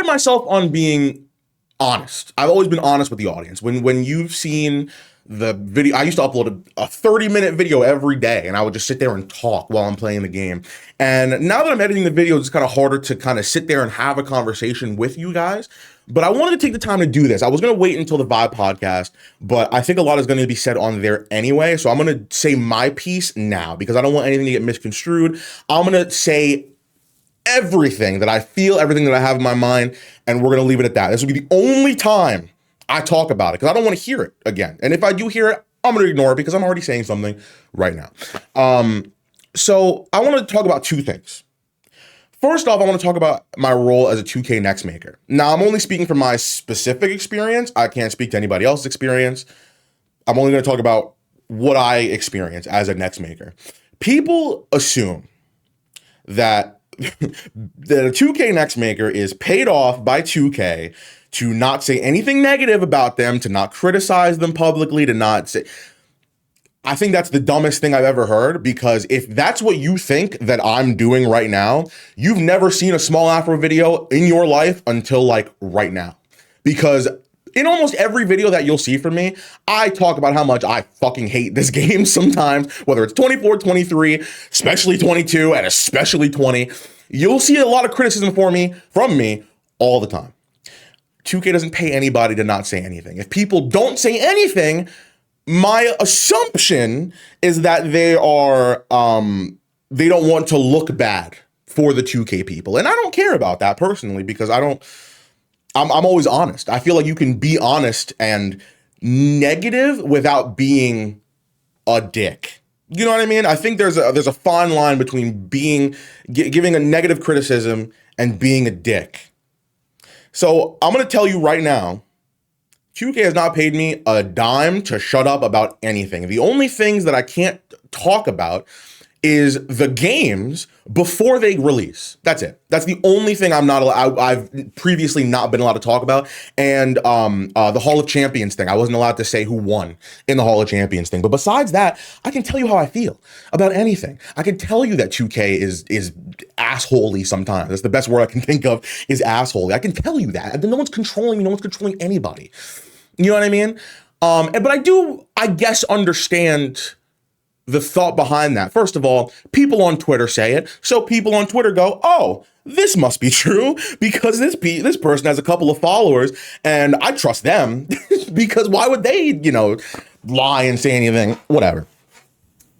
pride myself on being honest. I've always been honest with the audience. When you've seen the video, I used to upload a 30-minute video every day, and I would just sit there and talk while I'm playing the game. And now that I'm editing the videos, it's kind of harder to kind of sit there and have a conversation with you guys. But I wanted to take the time to do this. I was going to wait until the Vibe podcast, but I think a lot is going to be said on there anyway. So I'm going to say my piece now because I don't want anything to get misconstrued. I'm going to say everything that I feel, everything that I have in my mind, and we're going to leave it at that. This will be the only time I talk about it because I don't want to hear it again. And if I do hear it, I'm going to ignore it because I'm already saying something right now. So I want to talk about two things. First off, I want to talk about my role as a 2K Next Maker. Now, I'm only speaking from my specific experience. I can't speak to anybody else's experience. I'm only going to talk about what I experience as a Next Maker. People assume that that a 2K Next Maker is paid off by 2K to not say anything negative about them, to not criticize them publicly, to not say... I think that's the dumbest thing I've ever heard, because if that's what you think that I'm doing right now, you've never seen a Smallafro video in your life until like right now. Because in almost every video that you'll see from me, I talk about how much I fucking hate this game sometimes, whether it's 24, 23, especially 22, and especially 20. You'll see a lot of criticism from me all the time. 2K doesn't pay anybody to not say anything. If people don't say anything, my assumption is that they don't want to look bad for the 2K people. And I don't care about that personally because I'm always honest. I feel like you can be honest and negative without being a dick. You know what I mean? I think there's a fine line between giving a negative criticism and being a dick. So I'm going to tell you right now, 2K has not paid me a dime to shut up about anything. The only things that I can't talk about is the games before they release. That's it. That's the only thing I've previously not been allowed to talk about. And the Hall of Champions thing. I wasn't allowed to say who won in the Hall of Champions thing. But besides that, I can tell you how I feel about anything. I can tell you that 2K is assholey sometimes. That's the best word I can think of, is assholey. I can tell you that. No one's controlling me. No one's controlling anybody. You know what I mean? But I do, I guess, understand the thought behind that. First of all, people on Twitter say it, so people on Twitter go, oh, this must be true because this person has a couple of followers and I trust them because why would they, lie and say anything, whatever.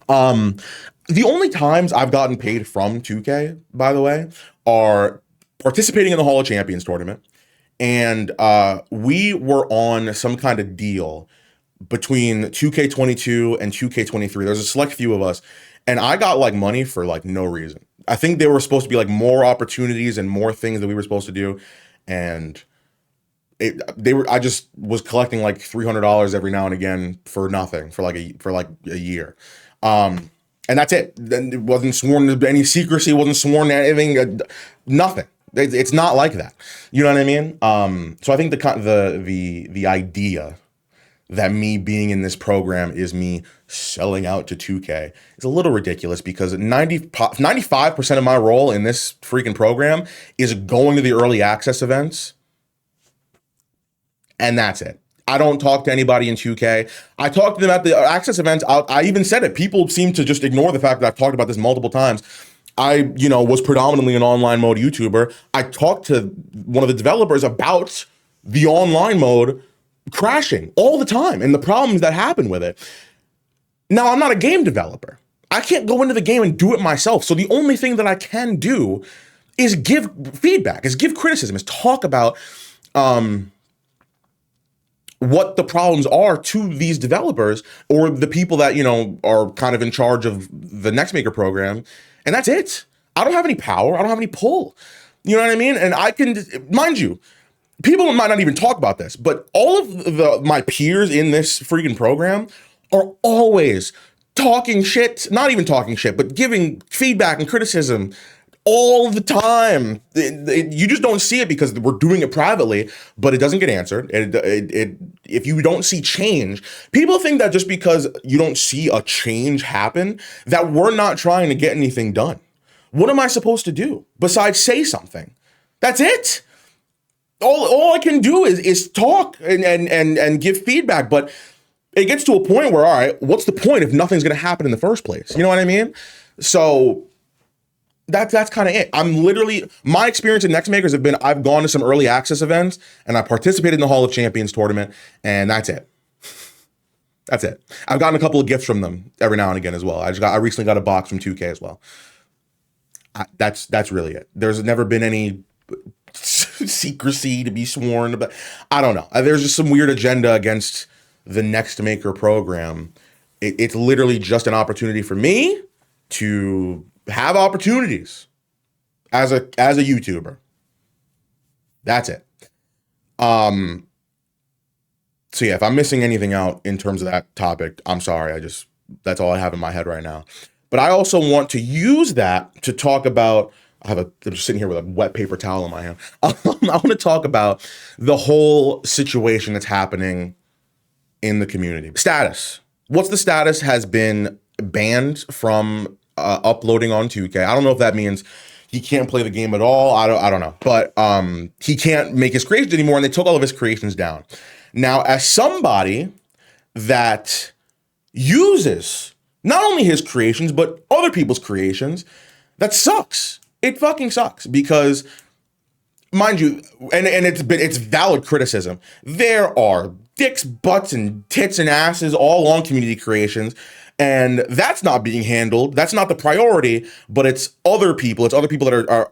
The only times I've gotten paid from 2K, by the way, are participating in the Hall of Champions tournament. And we were on some kind of deal between 2K22 and 2K23. There's a select few of us, and I got like money for like no reason. I think there were supposed to be like more opportunities and more things that we were supposed to do, and I just was collecting like $300 every now and again for nothing for like a year, and that's it. Then it wasn't sworn to any secrecy, wasn't sworn to anything, nothing. It's not like that. You know what I mean? So I think the idea that me being in this program is me selling out to 2K is a little ridiculous because 95% of my role in this freaking program is going to the early access events. And that's it. I don't talk to anybody in 2K. I talk to them at the access events. I even said it. People seem to just ignore the fact that I've talked about this multiple times. I, was predominantly an online mode YouTuber. I talked to one of the developers about the online mode crashing all the time and the problems that happen with it. Now, I'm not a game developer. I can't go into the game and do it myself. So the only thing that I can do is give feedback, is give criticism, is talk about what the problems are to these developers or the people that, are kind of in charge of the Next Maker program. And that's it. I don't have any power. I don't have any pull. You know what I mean? And I can, mind you, people might not even talk about this, but all of my peers in this freaking program are always talking shit, not even talking shit, but giving feedback and criticism all the time. You just don't see it because we're doing it privately, but it doesn't get answered. If you don't see change, people think that just because you don't see a change happen, that we're not trying to get anything done. What am I supposed to do besides say something? That's it. all I can do is talk and give feedback, but it gets to a point where, all right, what's the point if nothing's going to happen in the first place? You know what I mean? So that's kind of it. My experience in Next Makers have been, I've gone to some early access events and I participated in the Hall of Champions tournament, and that's it. That's it. I've gotten a couple of gifts from them every now and again as well. I recently got a box from 2K as well. That's really it. There's never been any secrecy to be sworn about. I don't know. There's just some weird agenda against the Next Maker program. It's literally just an opportunity for me to have opportunities as a YouTuber. That's it. So yeah, if I'm missing anything out in terms of that topic, I'm sorry. That's all I have in my head right now. But I also want to use that to talk about, I'm just sitting here with a wet paper towel in my hand. I want to talk about the whole situation that's happening in the community. Status. What's the status has been banned from uploading on 2K. I don't know if that means he can't play the game at all. I don't know. But he can't make his creations anymore, and they took all of his creations down. Now, as somebody that uses not only his creations, but other people's creations, that sucks. It fucking sucks because, mind you, and it's valid criticism. There are dicks, butts, and tits and asses all on community creations, and that's not being handled. That's not the priority, but it's other people. It's other people that are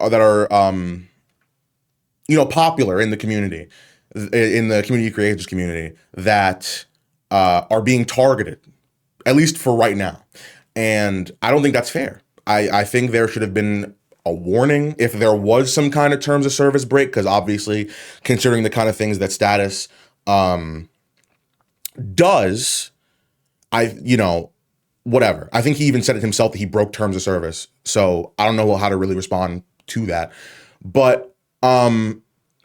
popular in the community. In the community creators community that are being targeted, at least for right now. And I don't think that's fair. I think there should have been a warning if there was some kind of terms of service break, because obviously considering the kind of things that Status does, whatever. I think he even said it himself that he broke terms of service. So I don't know how to really respond to that. But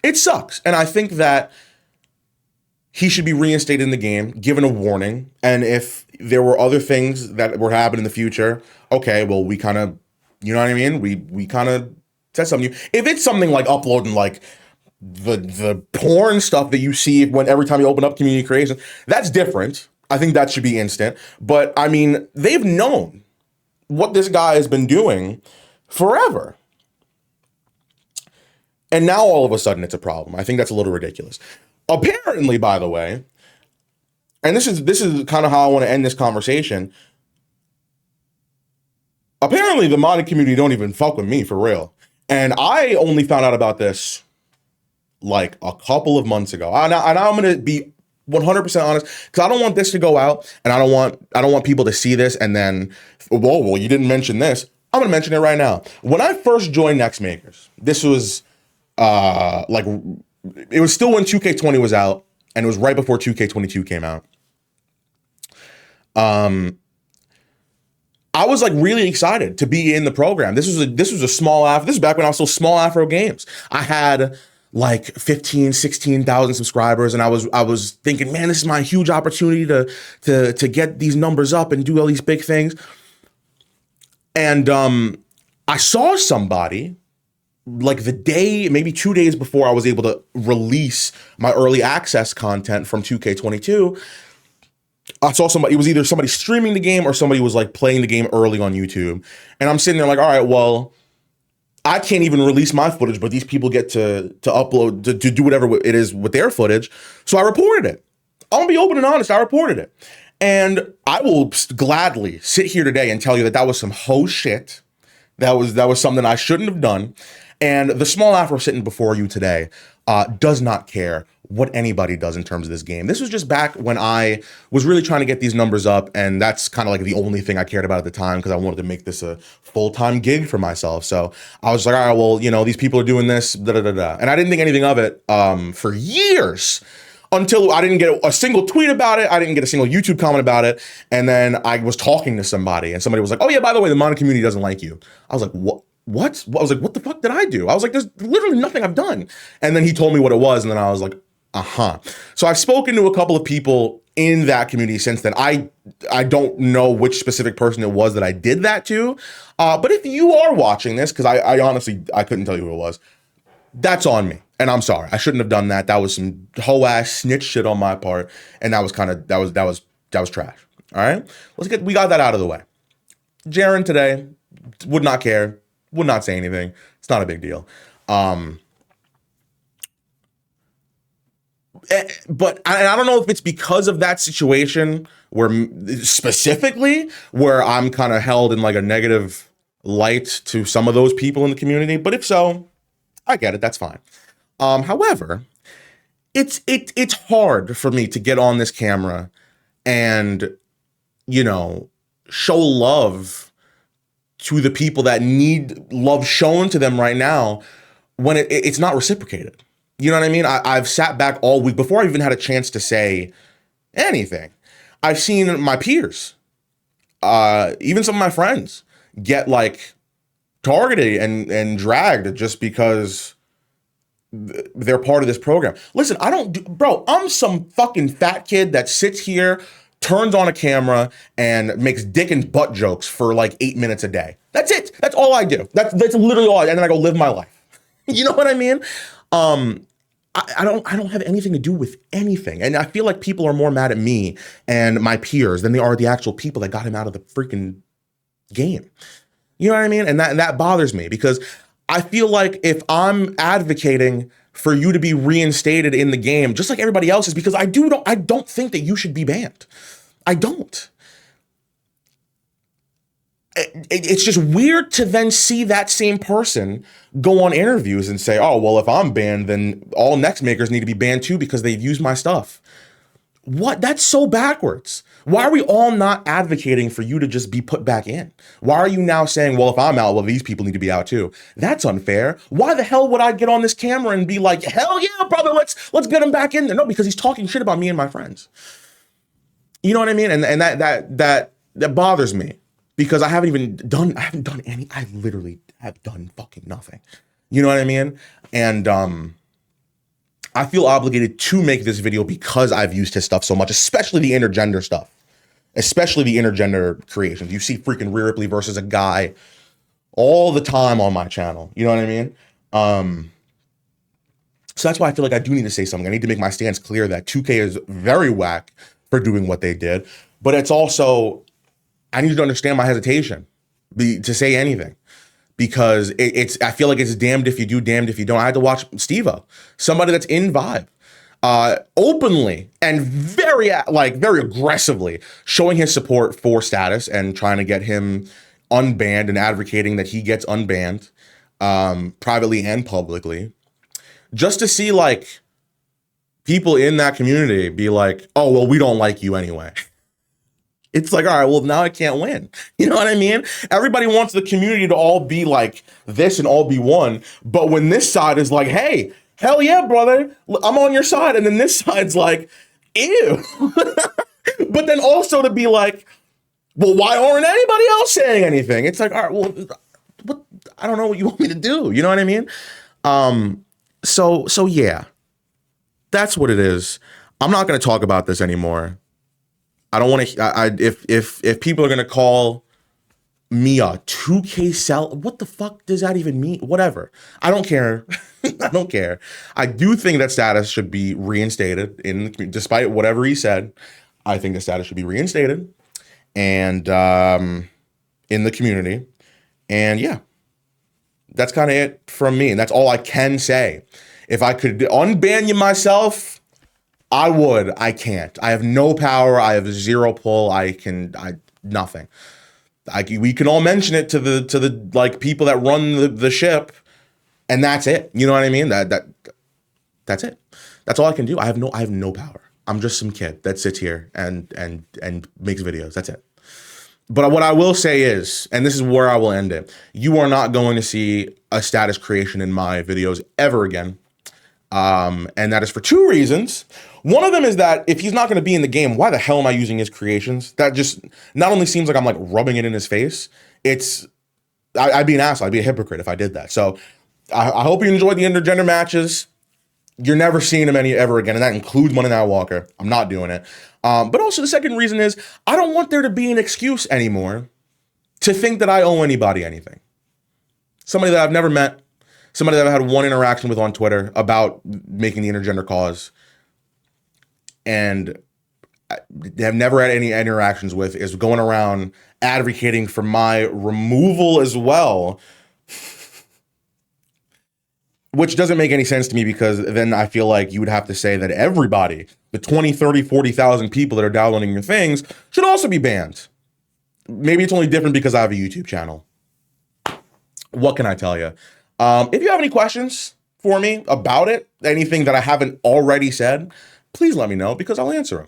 it sucks. And I think that he should be reinstated in the game, given a warning. And if there were other things that were happening in the future, okay, well, we kind of, you know what I mean? We kind of said something. If it's something like uploading like the porn stuff that you see every time you open up community creation, that's different. I think that should be instant. But I mean, they've known what this guy has been doing forever. And now all of a sudden it's a problem. I think that's a little ridiculous. Apparently, by the way, and this is kind of how I want to end this conversation. Apparently the modding community don't even fuck with me for real. And I only found out about this like a couple of months ago. And I'm going to be 100% honest, because I don't want this to go out, and I don't want people to see this and then, well, you didn't mention this. I'm going to mention it right now. When I first joined Next Makers, this was it was still when 2K20 was out, and it was right before 2K22 came out. I was like really excited to be in the program. This was a Smallafro. This is back when I was still Smallafro Games. I had like 15, 16,000 subscribers, and I was thinking, man, this is my huge opportunity to get these numbers up and do all these big things. And I saw somebody like the day, maybe 2 days before I was able to release my early access content from 2K22. I saw somebody, it was either somebody streaming the game or somebody was like playing the game early on YouTube. And I'm sitting there like, all right, well, I can't even release my footage, but these people get to upload, to do whatever it is with their footage. So I reported it. I'm gonna be open and honest, I reported it. And I will gladly sit here today and tell you that was some hoe shit. That was something I shouldn't have done. And the Smallafro sitting before you today does not care what anybody does in terms of this game. This was just back when I was really trying to get these numbers up, and that's kind of like the only thing I cared about at the time, because I wanted to make this a full-time gig for myself. So I was like, all right, well, these people are doing this, da-da-da-da. And I didn't think anything of it for years, until I didn't get a single tweet about it. I didn't get a single YouTube comment about it. And then I was talking to somebody, and somebody was like, oh yeah, by the way, the modding community doesn't like you. I was like, what? I was like, what the fuck did I do? I was like, there's literally nothing I've done. And then he told me what it was, and then I was like, So I've spoken to a couple of people in that community since then. I don't know which specific person it was that I did that to. But if you are watching this, because I honestly, I couldn't tell you who it was, that's on me. And I'm sorry, I shouldn't have done that. That was some whole ass snitch shit on my part, and that was kind of that was trash. All right, we got that out of the way. Jaren today would not care, would not say anything. It's not a big deal. But I don't know if it's because of that situation where specifically where I'm kind of held in like a negative light to some of those people in the community. But if so, I get it. That's fine. However, it's hard for me to get on this camera and, you know, show love to the people that need love shown to them right now when it's not reciprocated. You know what I mean? I've sat back all week before I even had a chance to say anything. I've seen my peers, even some of my friends, get like targeted and dragged just because they're part of this program. Listen, bro, I'm some fucking fat kid that sits here, turns on a camera, and makes dick and butt jokes for like 8 minutes a day. That's it. That's all I do. That's literally all. And then I go live my life. You know what I mean? I don't have anything to do with anything. And I feel like people are more mad at me and my peers than they are the actual people that got him out of the freaking game. You know what I mean? And that bothers me because I feel like if I'm advocating for you to be reinstated in the game, just like everybody else is, because I don't think that you should be banned. I don't. It's just weird to then see that same person go on interviews and say, oh, well, if I'm banned, then all next makers need to be banned too because they've used my stuff. What? That's so backwards. Why are we all not advocating for you to just be put back in? Why are you now saying, well, if I'm out, well, these people need to be out too? That's unfair. Why the hell would I get on this camera and be like, hell yeah, brother, let's get him back in there? No, because he's talking shit about me and my friends. You know what I mean? And that bothers me. Because I haven't done any, I literally have done fucking nothing. You know what I mean? And I feel obligated to make this video because I've used his stuff so much, especially the intergender stuff. Especially the intergender creations. You see freaking Rhea Ripley versus a guy all the time on my channel. You know what I mean? So that's why I feel like I do need to say something. I need to make my stance clear that 2K is very whack for doing what they did. But it's also, I need you to understand my hesitation to say anything because I feel like it's damned if you do, damned if you don't. I had to watch Steve-O, somebody that's in Vibe, openly and very aggressively showing his support for Status and trying to get him unbanned and advocating that he gets unbanned, privately and publicly, just to see like people in that community be like, oh, well, we don't like you anyway. It's like, all right, well, now I can't win. You know what I mean? Everybody wants the community to all be like this and all be one. But when this side is like, hey, hell yeah, brother, I'm on your side. And then this side's like, ew. But then also to be like, well, why aren't anybody else saying anything? It's like, all right, well, what? I don't know what you want me to do. You know what I mean? So yeah, that's what it is. I'm not going to talk about this anymore. I don't want to. If people are gonna call me a 2K sell, what the fuck does that even mean? Whatever. I don't care. I don't care. I do think that Status should be reinstated despite whatever he said. I think the Status should be reinstated and in the community. And yeah, that's kind of it from me. And that's all I can say. If I could unban you myself, I would. I can't. I have no power. I have zero pull. Nothing. We can all mention it to the like people that run the ship, and that's it. You know what I mean? That's it. That's all I can do. I have no power. I'm just some kid that sits here and makes videos. That's it. But what I will say is, and this is where I will end it, you are not going to see a Status creation in my videos ever again. And that is for two reasons. One of them is that if he's not going to be in the game, why the hell am I using his creations? That just not only seems like I'm like rubbing it in his face, I'd be an asshole. I'd be a hypocrite if I did that. So I hope you enjoyed the intergender matches. You're never seeing them ever again. And that includes Monday Night Walker. I'm not doing it. But also the second reason is I don't want there to be an excuse anymore to think that I owe anybody anything. Somebody that I've never met, somebody that I've had one interaction with on Twitter about making the intergender cause, and have never had any interactions with, is going around advocating for my removal as well, which doesn't make any sense to me, because then I feel like you would have to say that everybody, the 20, 30, 40,000 people that are downloading your things, should also be banned. Maybe it's only different because I have a YouTube channel. What can I tell you? If you have any questions for me about it, anything that I haven't already said, please let me know, because I'll answer them.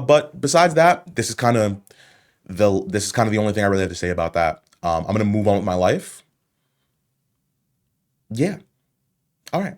But besides that, this is kind of the only thing I really have to say about that. I'm gonna move on with my life. Yeah. All right.